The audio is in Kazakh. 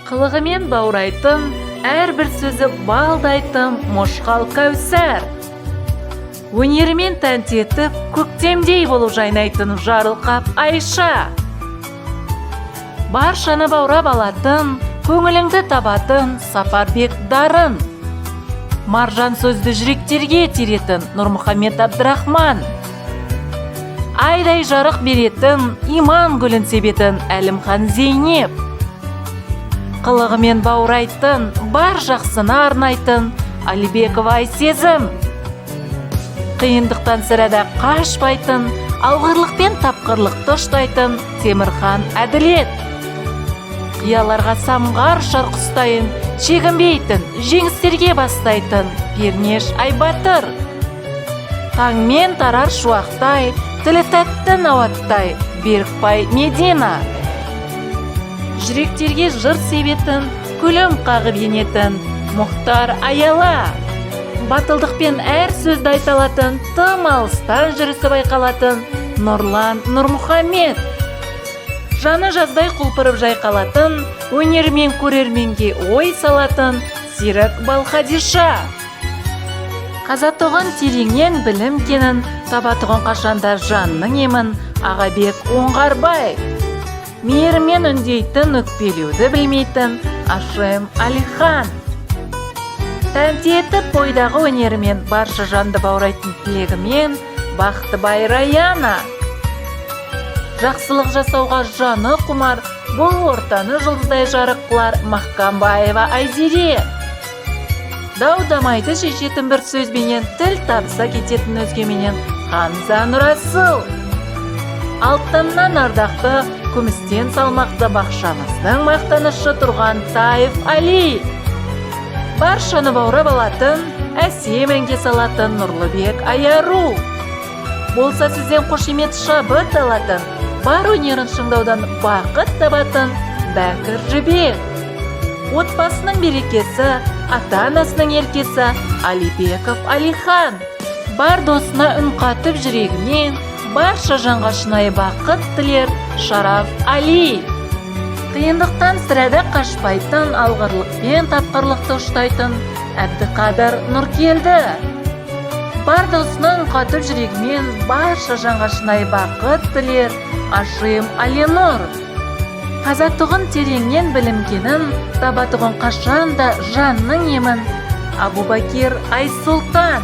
Қылығымен баурайтын, әрбір сөзі балдайтын Мошқал Кәусәр. Өнерімен тәнті етіп, көктемдей болып жайнайтын Жарылқап Айша. Баршаны баурап алатын, көңіліңді табатын Сапарбек Дарын. Маржан сөзді жүректерге теретін Нұрмұхамед Абдрахман. Айдай жарық беретін, иман гүлін себетін Әлімхан Зейнеп. Қылығымен баурайтын, бар жақсына арнайтын Алибекова Айсезім. Қиындықтан сірәді қашпайтын, алғырлықпен тапқырлықты ұштайтын Темірхан Әділет. Қияларға самғар шарқ ұстайын, шегінбейтін, жеңістерге бастайтын Пернеш Айбатыр. Таңмен тарар шуақтай, тілі тәтті науаттай Берікбай Медина. Жүректерге жыр себетін, күлім қағып енетін Мұхтар Аяла. Батылдықпен әр сөзді айталатын, тым алыстан жүрісі байқалатын Нұрлан Нұрмұхамед. Жаны жаздай құлпырып жайқалатын, өнермен көрерменге ой салатын Серік Балхадиша. Қазатұғын тереңнен білім кенін, табатұғын қашанда жанның емін Ағабек Оңғарбай. Мейірмен үндейтін, өкпелеуді білмейтін Ашем Алихан. Тәнті етіп бойдағы өнерімен барша жанды баурайтын тілегімен Бақтыбай Раяна. Жақсылық жасауға жаны құмар, бұл ортаны жұлдыздай жарық қылар Маққамбаева Айзере. Дау-дамайды шешетін бір сөзбенен, тіл табыса кететін өзгеменен Хамза Нұрасыл. Алтыннан ардақты, күмістен салмақты бақшамыздың мақтанышы тұрған Таиф Али. Баршаны баурап алатын, әсем әнге салатын Нұрлыбек Аяру. Болса сізден қошемет шабыт алатын, бар өнерін шыңдаудан бақыт табатын Бәкір Жібек. Отбасының берекесі, ата-анасының еркесі Алибеков Алихан. Бар досына үн қатып жүрегінен, барша жанға шынайы бақыт тілер Шараф Али. Қиындықтан сірәді қашпайтын, алғырлықпен тапқырлықты ұштайтын Әбдіқадыр Нұркелді. Бар досының қатып жүрегімен, барша жанға шынайы бақыт тілер Ашим Алинұр. Қазатұғын тереңнен білімкенін, табатұғын қашанда жанның емін Абубакир Айсұлтан.